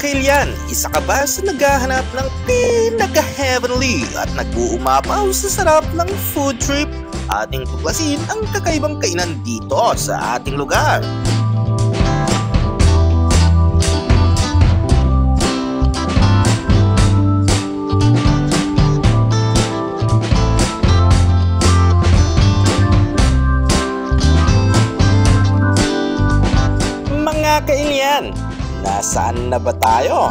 kailyan, isa ka ba sa naghahanap ng pinaka-heavenly at nag-uumapaw sa sarap ng food trip? Ating tuklasin ang kakaibang kainan dito sa ating lugar. Mga kailyan, nasaan na ba tayo?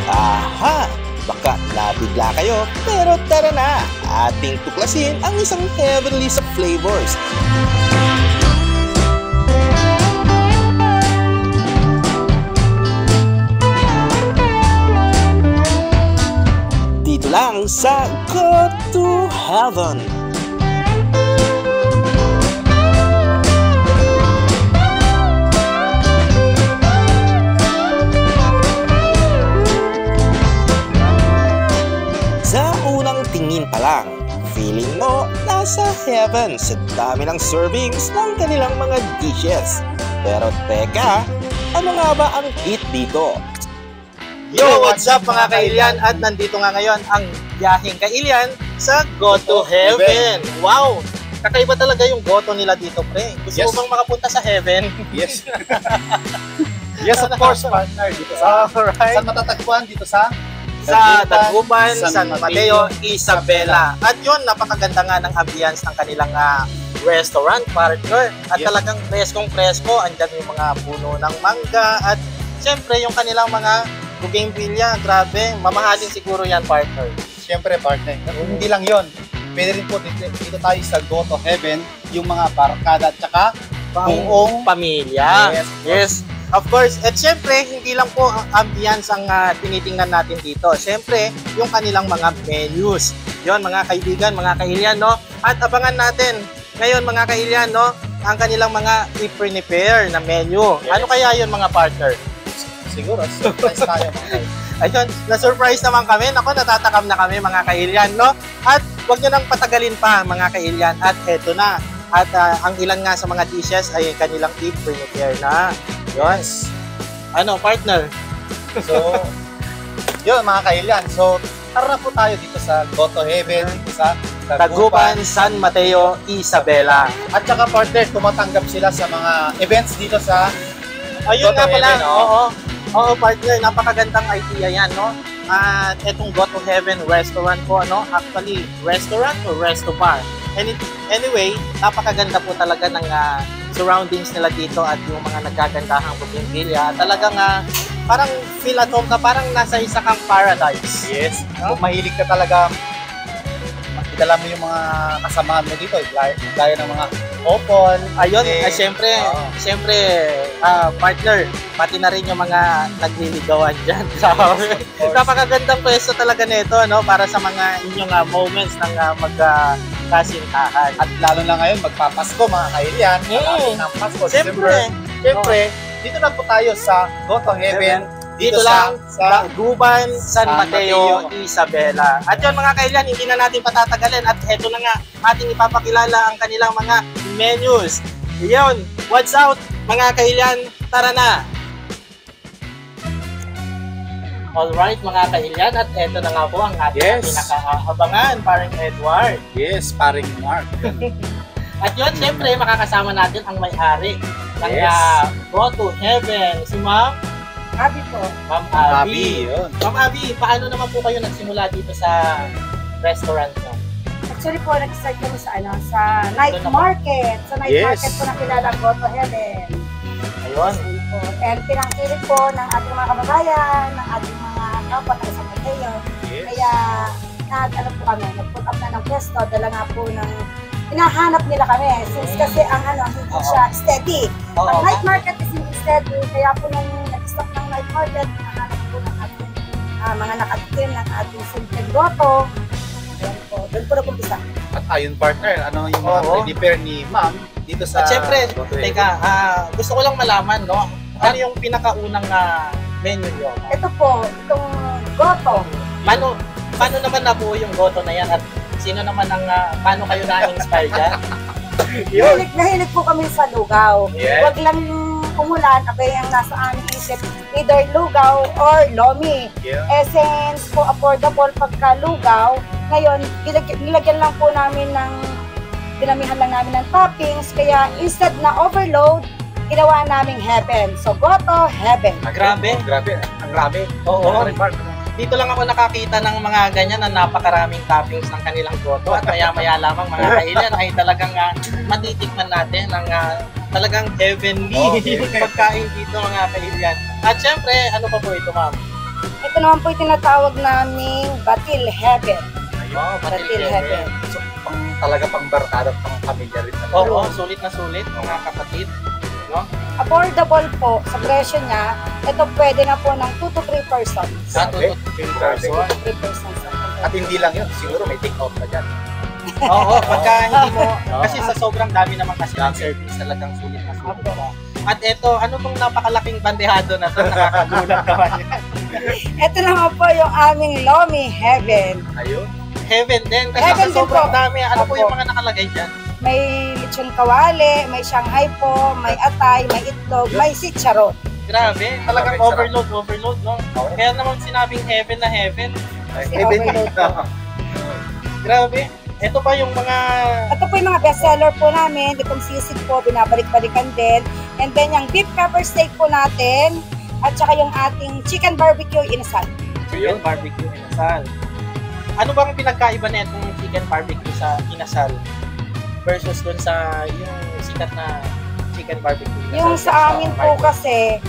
Aha! Baka nabigla kayo, pero tara na! Ating tuklasin ang isang heavenly sa flavors. Dito lang sa Go to Heaven. Sa unang tingin pa lang, feeling mo nasa heaven sa dami ng servings ng kanilang mga dishes. Pero teka, ano nga ba ang hit dito? Yo, what's up mga kailyan? At nandito nga ngayon ang biyaheng kailyan sa Go to Heaven. Wow! Kakaiba talaga yung goto nila dito, pre. Gusto mo bang makapunta sa heaven? Yes. Yes, of course, partner. Dito sa saan matatagpuan? Dito sa Dagupan, San Mateo, Isabela. At yun, napakaganda nga ng ambience ng kanilang restaurant, partner. At talagang preskong-presko. Andyan yung mga puno ng mangga. At siyempre, yung kanilang mga bougainvillea, grabe. Mamahalin siguro yan, partner. Siyempre, partner. Hindi lang yon. Pwede rin po dito tayo sa Go to Heaven, yung mga barkada at saka buong pamilya. Yes. Of course. At syempre, hindi lang po ang ambience ang tinitingnan natin dito. Syempre, yung kanilang mga menus. Yon mga kaibigan, mga kailyan, no? At abangan natin ngayon, mga kailyan, no? Ang kanilang mga i-prepare na menu. Yes. Ano kaya yun, mga partner? Siguro, surprise tayo, mga kailyan. Ayun, na-surprise naman kami. Naku, natatakam na kami, mga kailyan, no? At huwag nyo nang patagalin pa, mga kailyan. At eto na. At ang ilan nga sa mga dishes ay kanilang i-prepare na. Yes. Ano, partner? So, yun mga kailyan. So, tara na po tayo dito sa Go to Heaven, dito sa Dagupan, San Mateo, Isabela. At saka partner, tumatanggap sila sa mga events dito sa ayun nga pala. Heaven, Oo, partner. Napakagandang idea yan, no? At etong Go to Heaven restaurant po, ano? Actually, restaurant o resto bar. Anyway, napakaganda po talaga ng surroundings nila dito at yung mga nagkagandahang bougainvillea. Talagang parang feel at home ka, parang nasa isa kang paradise. Yes. Kung mahilig ka talaga, idala mo yung mga kasamahan mo dito, gaya ng mga opon. Ayun, siyempre, partner, pati na rin yung mga nagliligawan dyan. Napakagandang pwesto talaga nito, no? Para sa mga inyong moments ng magkasintahan. At lalo na ngayon, magpapasko mga kailyan. Ng Pasko, Siyempre, dito na po tayo sa Go to Heaven. Dito lang sa Dagupan, San Mateo, Isabela. At yun mga kailyan, hindi na natin patatagalin. At eto na nga, ating ipapakilala ang kanilang mga menus. Yun, what's out mga kailyan, tara na! Alright mga kailyan, at eto na nga po ang ating pinakaabangan, paring Edward. Yes, paring Mark. At yun, syempre, makakasama natin ang may-ari ng Go to Heaven, si Ma'am Abby po. Ma'am Abby. Ma'am Abby, paano naman po kayo nagsimula dito sa restaurant nyo? Actually po, nag-start kami sa night market. Sa night market po nakilala ang Go to Heaven. Ayun. And pinangkilit po ng ating mga kababayan, ng ating mga kapwa taga San Mateo. Kaya, nag-put up na ng pwesto, dala nga po ng hinahanap nila kami. Since kasi ang hindi siya steady. Ang night market is hindi steady, kaya po nung nag-stop ng night market, hinahanap po ng ating mga nakatikim ng ating simple goto. Ayan po, doon po na-kumpisa. At ayun partner, ano yung mga prepare ni Ma'am dito sa... At syempre, teka, gusto ko lang malaman, no? Ano yung pinakaunang menu nyo? Ito po, itong goto. Paano naman nabuo yung goto na yan? At sino naman ang, paano kayo na-inspire dyan? Nahilig po kami sa lugaw. Yeah. Wag lang umulan, abay ang nasa aming isip, either lugaw or lomi. Yeah. Essence po, affordable pagka lugaw. Ngayon, nilagyan lang po namin dinamihan lang namin ng toppings, kaya instead na overload, ginawa naming heaven. So, goto, heaven. Grabe. Ang grabe. Oo. Dito lang ako nakakita ng mga ganyan na napakaraming toppings ng kanilang goto at maya-maya lamang mga kailian ay talagang matitikman natin ng talagang heavenly pagkain dito mga kailian. At syempre, ano pa po ito, ma'am? Ito naman po yung tinatawag naming batil heaven. Oh, Batil heaven. So, talaga pang barkada, pang pamilya rin. Oo, sulit na sulit mga kapatid. No? Affordable po sa presyo niya. Ito pwede na po ng 2 to 3 persons. Grabe. 2 to 3 persons. At hindi lang yun, siguro may take out pa dyan. Oo, pagka hindi mo, kasi sa sobrang dami naman kasi ng service talagang sulit na sulit. At ito, ano bang napakalaking bandehado na ito? Nakakagulat naman yan. Ito naman po yung aming Lomi Heaven. Ayun. Heaven din, kasi Heaven sa sobrang din po. dami. Ano po Opo. yung mga nakalagay dyan? May lechon kawali, may shanghai po, may atay, may itlog, may sitcharon. Grabe, talagang Grabe, overload, no? Kaya naman sinabing heaven na heaven. Heaven overload po. Grabe. Ito pa yung mga... Ito po yung mga bestseller po namin. Itong sisig po, binabalik-balikan din. And then yung beef pepper steak po natin. At saka yung ating chicken barbecue inasal. Chicken barbecue inasal. Ano bang pinagkaiba na itong chicken barbecue sa inasal versus dun sa yung sikat na chicken barbecue inasal? Yung sa amin po kasi,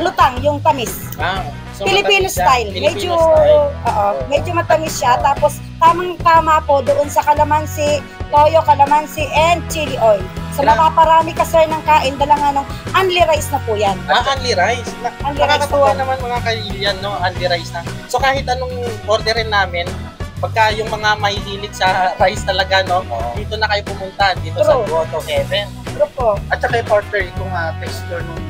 lutang yung tamis. So Filipino matamis siya. style. Filipino style. Medyo matamis siya. Tapos, tamang-tama po doon sa kalamansi, toyo, kalamansi, and chili oil. So, mapaparami ka, sir, ng kain. Dala nga nung unli rice na po yan. Unli rice. Unli rice Nakakatuwa po. naman mga kailian, no? Unli rice na. So, kahit anong orderin namin, pagka yung mga mahihilig sa rice talaga, no? Dito na kayo pumunta. Dito sa True. Goto Heaven. Pero po, At saka yung partner, itong texture nung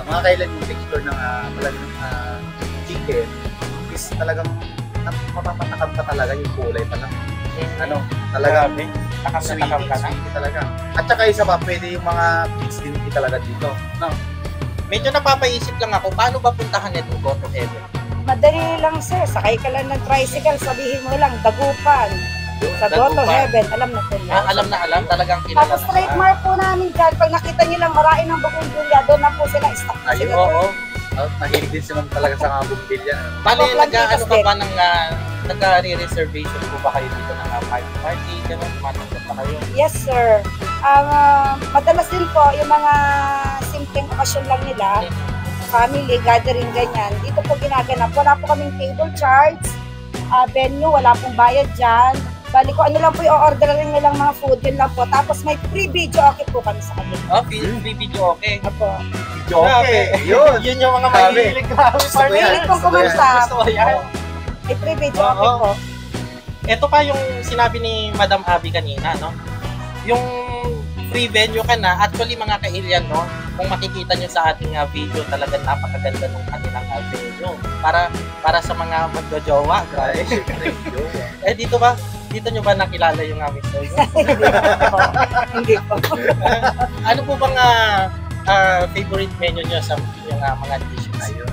mga kailan yung texture ng talagang chicken is talagang mapapatakam ka talaga yung kulay pa lang. Ano, talaga Takam na takam ka na. sweetie talaga. At saka isa pa, pwede yung mga mixed din talaga dito. No? Medyo napapaisip lang ako, paano ba puntahan itong Goto Heaven? madali lang, sir. Sakay ka lang ng tricycle, sabihin mo lang, Dagupan. Sa Goto Dagupan. Heaven, alam na po niya. Alam na alam, talagang kilala Tapos na trademark po namin dyan, pag nakita nyo lang marami ng bugong-gulya, doon na po sila stock na Ayun, sila. Oo. Mahilig din sila talaga sa mga bumbilya. Bali, Opo, nag-ano ka din. ba ng nagka-re-reservation po ba kayo dito ng party? Ganun, tumatanggap pa kayo? Yes, sir. Madalas din po, yung mga simpleng okasyon lang nila, family, gathering, ganyan, dito po ginaganap. Wala po kaming table charge, venue, wala pong bayad dyan. Bali ko, ano lang po yung orderin nilang mga food, yun lang po. Tapos may free video okay po kami sa kanila. Oh, free video okay. Apo. Okay, yun. Yun yung mga Grabe. mahilig. Grabe, Gusto ko yan. Mahilig pong kumausap. Gusto ko yan. May free video okay Oo. po. Ito pa yung sinabi ni Madam Abby kanina, no? Yung free venue ka na, actually mga kailyan, no? Kung makikita nyo sa ating video, talagang napakaganda ng kanilang venue. Para sa mga magjojowa, grabe. Dito nyo ba nakilala yung aming venue? Hindi po. Ano po bang favorite menu nyo sa inyong mga dishes? Ayun.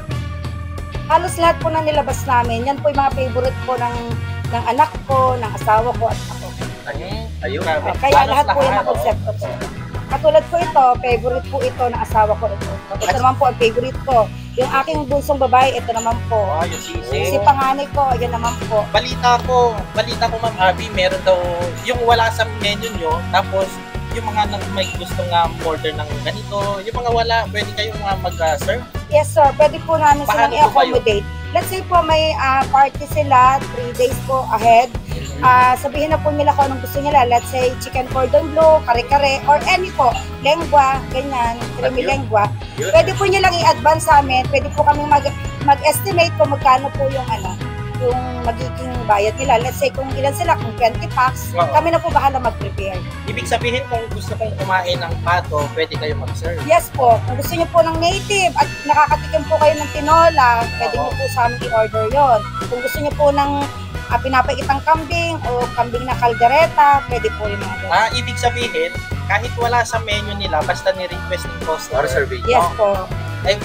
Halos lahat po na nilabas namin. Yan po yung mga favorite po ng anak ko, ng asawa ko at ako. Ayun. Grabe. Kaya Halos lahat po yung oo. nakonsepto po. Katulad po ito, favorite po ito ng asawa ko. Ito naman po ang favorite ko. Yung aking bunsong babae, ito naman po. Oh, yung sisig. Si panganay ko, yan naman po. Balita ko Ma'am Abby, meron daw yung wala sa menu nyo, tapos yung mga may gustong order ng ganito, yung mga wala, pwede kayong mag-serve? Yes sir, pwede po namin Paano silang po i-accommodate. Let's say po may party sila 3 days po ahead. Sabihin na po nila kung anong gusto nila. Let's say chicken cordon bleu, kare-kare, or any po, lengua, ganyan, creamy Ayun. lengua. Pwede po nyo lang i-advance sa amin. Pwede po kami mag-estimate kung magkano po yung yung magiging bayad nila. Let's say kung ilan sila, kung 20 packs, Oo. kami na po bahala mag-prepare. Ibig sabihin, kung gusto kong kumain ng pato, pwede kayo mag-serve. Yes po, kung gusto niyo po ng native at nakakatikim po kayo ng tinola, pwede niyo po sa amin i-order yon. Kung gusto niyo po ng pinapaitang kambing o kambing na kaldereta, pwede po yung mga ganun. Ibig sabihin, kahit wala sa menu nila, basta ni-request ng customer. Or survey. Yes po.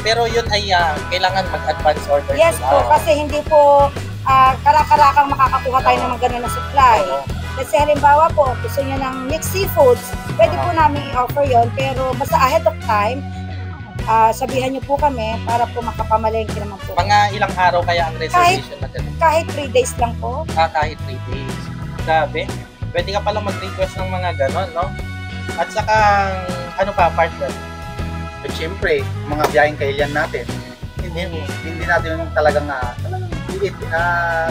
Pero yun ay kailangan mag-advance order Yes sila. po, kasi hindi po kara-karakang makakakuha tayo ng mga ganun na supply. Oo. Kasi halimbawa po, gusto niyo ng mixed seafoods, pwede po namin i-offer yon, pero basta ahead of time, sabihan niyo po kami para po makapamalengke naman po. Mga ilang araw kaya ang reservation na ganun? Kahit 3 days lang po. Kahit 3 days. Grabe. Pwede ka palang mag-request ng mga ganon, no? At saka, ano pa, partner? At syempre, mga biyaheng kailian natin, hindi natin talagang liit,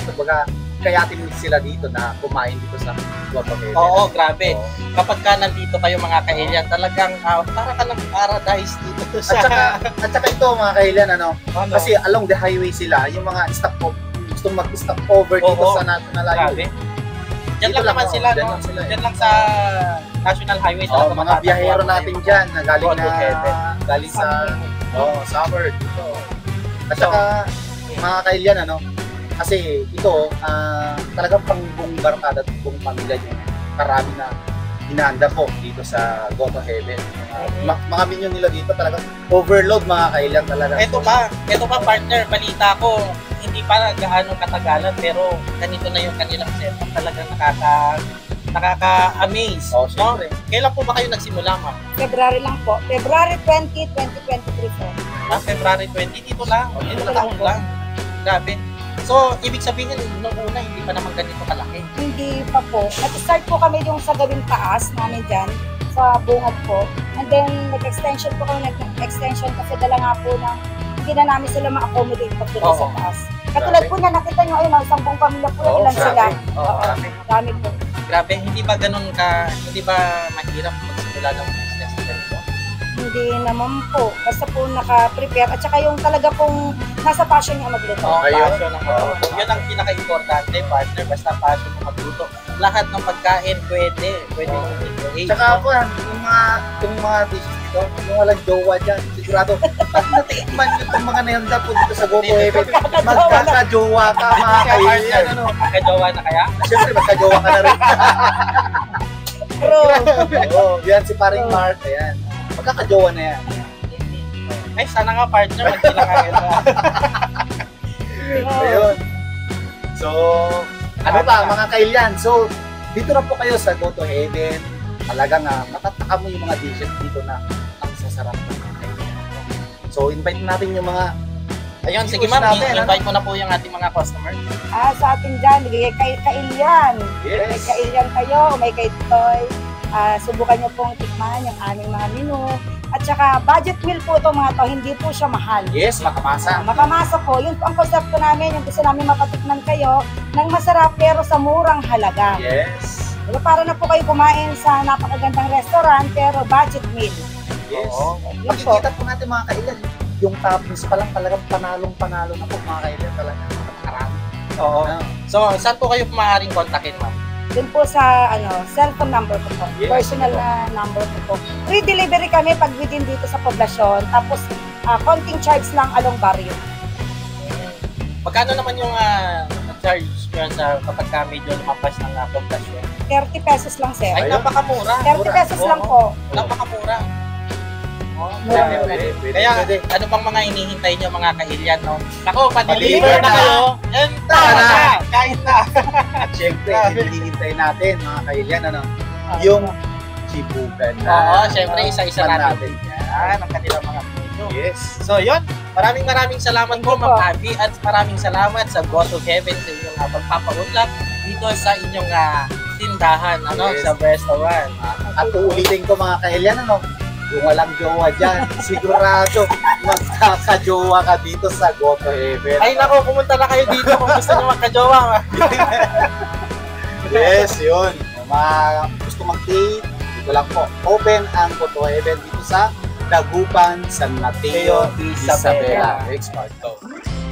kumbaga, kayatin sila dito na kumain dito sa Guapavete. Oo, grabe. Kapag ka nandito kayo mga kailian, talagang para ka ng paradise dito sa... At saka ito mga kailian, ano? kasi along the highway sila, yung mga gustong mag-stop over dito Oo. sa National Grabe. Highway. Diyan Dito lang naman sila, dyan no? lang sila, Diyan lang sa National Highway. Oh, mga biyahero natin dyan na galing Guapavete. galing sa summer dito. At saka mga kailian, kasi ito talagang pang buong barkada at buong pamilya yung karami na hinahanda ko dito sa Goto Heaven. Mga menu nila dito talagang overload mga kailian talaga. Ito pa partner, balita ko, hindi pa gaano katagalan pero ganito na yung kanilang setup, talagang nakaka-amaze. Oh, no? syempre. Kailan po ba kayo nagsimula, ma'am? February lang po. February 20, 2023 po. February 20, dito lang. Dito na taon lang. Grabe. So, ibig sabihin, nung una, hindi pa naman ganito kalaki. Hindi pa po. Nag-start po kami yung sa gawing taas namin dyan, sa bungad po. And then, nag-extension po kami, nag-extension kasi dala nga po ng hindi na namin sila ma-accommodate pag doon sa taas. Katulad po na nakita nyo, ayun, 10 pamilya po ilan sila. Oo, dami po. Grabe, hindi ba mahirap magsimula ng business na ganito? Hindi naman po. Basta po naka-prepare. At saka yung talaga pong nasa passion niya magluto. Passion ang magluto. Yun ang pinaka-importante, partner. Basta passion mo magluto. Lahat ng pagkain pwede mong i-create. Tsaka ako, yung mga dishes dito, yung walang jowa dyan, sigurado, pag natikman nyo itong mga nayanda po dito sa Goto Heaven, magkakajowa ka mga kailian. Magkajowa na kaya? Siyempre, magkajowa ka na rin. Bro, Yan si paring Mark, ayan. Magkakajowa na yan. Ay, sana nga partner, magkila kayo. Ayun. So, ano pa mga kailian? So, dito na po kayo sa Goto Heaven. Talagang matataka mo yung mga dishes dito na ang sasarap ng mga kailian. So, invite natin yung mga Ayun, sige ma'am, invite ko na po yung ating mga customer. sa atin dyan, kay Kailian. May Yes. Kailian kayo, may kay Toy. Subukan nyo pong tikman yung aming mga menu. At saka budget meal po itong mga to, hindi po siya mahal. Yes, makamasa. Makamasa po, yun po ang konsepto namin, yung gusto namin mapatikman kayo ng masarap pero sa murang halaga. Yes. Diba, para na po kayo kumain sa napakagandang restaurant pero budget meal. Yes. Oo. Yun po. Makikita po natin mga kailan, yung toppings pa lang talagang panalong-panalo na po mga kailan talaga. Napakarami. Oo. So, saan po kayo maaaring kontakin, ma'am? Dun po sa cellphone number ko po. Yes. Personal na number ko po. Free delivery kami pag within dito sa poblasyon. Tapos, konting charge lang along barrio. Magkano naman yung charge nyo sa kapag ka medyo lumampas ng poblasyon? 30 pesos lang, sir. Ay, Ayun. napakamura. 30 pesos lang po. Napakamura. Mura. Pwede. Kaya, ano pang mga hinihintay nyo mga kailian, no? Ako, pa-deliver Pa-deliver na na. kayo. And Tara na. Kahit na. At syempre, hinihintay natin mga kailan, yung chibugan na. Oo, syempre, isa-isa natin. Yan, ang kanilang mga menu. Yes. So, yun. Maraming salamat po, Thank you Ma'am po. Abby. At maraming salamat sa Goto Heaven sa inyong pagpapaunlak dito sa inyong tindahan, Yes. sa restaurant. At uulitin ko mga kailan, yung walang jowa dyan, sigurado magkakajowa ka dito sa Goto Heaven. Ay, nako, pumunta na kayo dito kung gusto nyo magkajowa. Yes, yun. Yung mga gusto mag-date, dito lang po. Open ang Goto Heaven dito sa Dagupan, San Mateo, Isabela. Isabela. Exparto.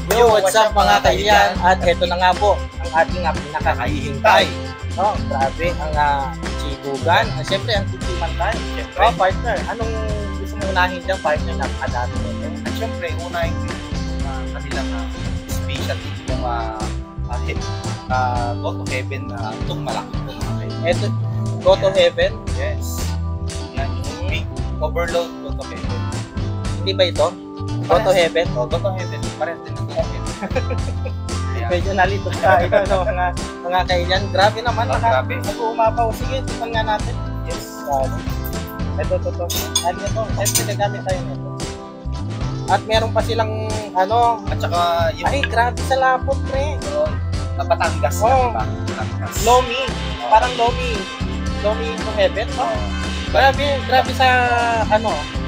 Yo, what's up mga kailyan? At eto na nga po, ang ating pinakakahihintay. No, grabe ang chikugan. Siyempre, ang titiman tayo. Siyempre. Oh, partner, anong gusto mo unahin dyan, partner, na nakadami nito? At syempre, unahin ko yung kanilang specialty, yung Go to Heaven na itong malaki po mga kailyan. Eto, Go to Heaven? Yes. Yan yung big overload Go to Heaven. Hindi ba ito? Go to Heaven? Oh, Go to Heaven. Parehas din ng Go to Heaven. Ayan. Medyo nalito tayo no, mga kailyan. Grabe naman, Grabe. nag-uumapaw. Sige, tukan nga natin. Yes. Ito. Ano ito? Siyempre, nagamit tayo nito. At meron pa silang, At saka yung ay, grabe sa lapot, pre. Batangas. Oh. Batangas. Lomi. Parang Lomi. Lomi to Heaven, no? Oh. Grabe sa,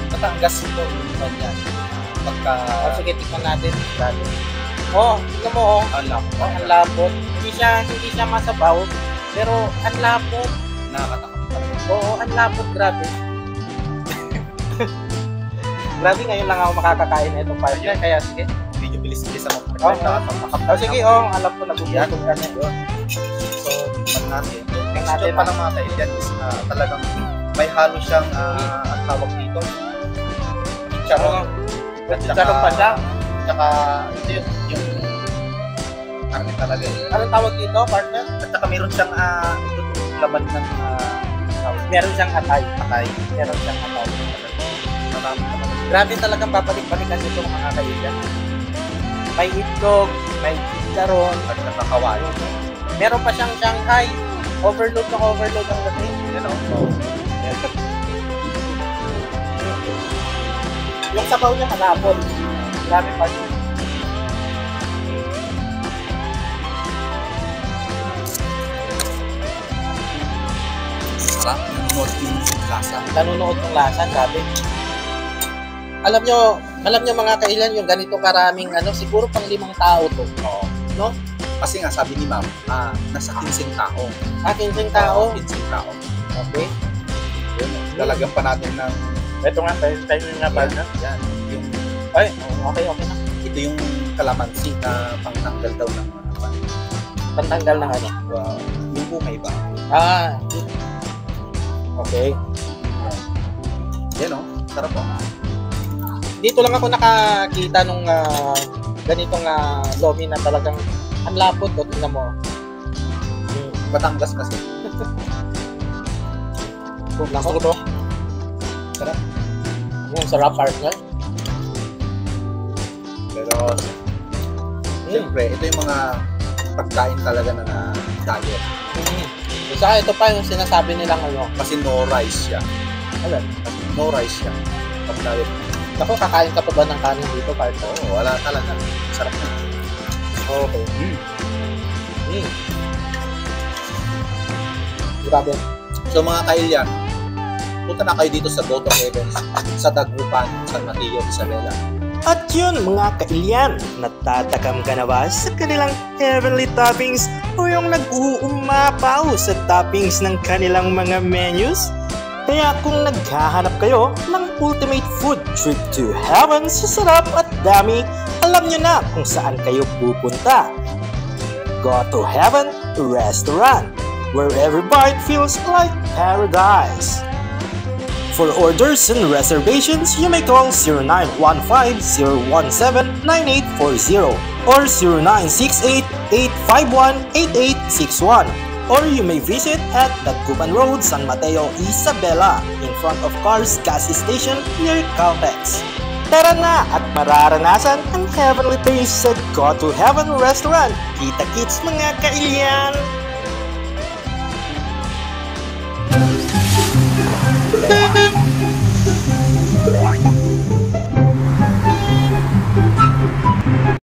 Batangas ito. Yan yan. Pagka... sige, tikman natin. Grabe. Tignan mo, Alam ko. ang lapot. Hindi siya masabaw, pero ang lapot. Nakakatakot talaga. Oo, ang lapot, grabe. Grabe, ngayon lang ako makakakain na itong partner, kaya sige. Medyo bilis-bilis ako. Sige, alam ko, nagugutom ka na. So, tingnan natin. Yung Tingnan texture natin, pa ng mga kailyan is talagang may halo siyang ang tawag dito. Chicharon. Chicharon pa siya. Tsaka ito yung karne talaga. Anong tawag dito, partner? At saka meron siyang ito laman ng Meron siyang atay. atay. Meron siyang atay. Marami talaga. Grabe talagang babalik-balikan ito mga kaibigan. May itlog, may chicharon, At saka kawain. meron pa siyang Shanghai. Overload na overload ang dating. Yan o. Yung sabaw niya malapot. Grabe pa siya. Sarap. Nunod yung lasa. Nanunood ng lasa, grabe. Alam nyo mga kailan yung ganito karaming siguro pang 5 tao to. Oo. No? Kasi nga sabi ni ma'am, nasa 15 tao. Akin sing tao. 15 tao. Okay. Yun. Lalagyan pa natin ng Ito nga, tayo nga partner. yan. Yung, Ay, okay na. ito yung kalamansi na pangtanggal daw ng Pantanggal ng yung bungay ba? Okay. Yan o. Sarap o. Dito lang ako nakakita nung ganitong lomi na talagang ang lapot o tingnan mo. Batangas kasi. Gusto ko to. Sarap. Yung sarap partner. Pero, siyempre, ito yung mga pagkain talaga na diet. Saka ito pa yung sinasabi nilang Kasi no rice siya. Alam. Kasi no rice siya. Pag diet. Ako, kakain ka pa ba ng kanin dito partner? Oo, wala talaga. Sarap na. Okay. Grabe. So mga kailyan, punta na kayo dito sa Go to Heaven sa Dagupan, San Mateo, Isabela. At yun mga kailyan, natatakam ka na ba sa kanilang heavenly toppings o yung nag-uumapaw sa toppings ng kanilang mga menus? Kaya kung naghahanap kayo ng ultimate food trip to heaven sa sarap at dami, alam nyo na kung saan kayo pupunta. Go to Heaven Restaurant, where every bite feels like paradise. For orders and reservations, you may call 0915-017-9840 or 0968-851-8861. Or you may visit at Dagupan Road, San Mateo, Isabela, in front of Cars Gas Station near Caltex. Tara na at mararanasan ang heavenly taste sa Go to Heaven Restaurant. Kita-kits mga kailyan!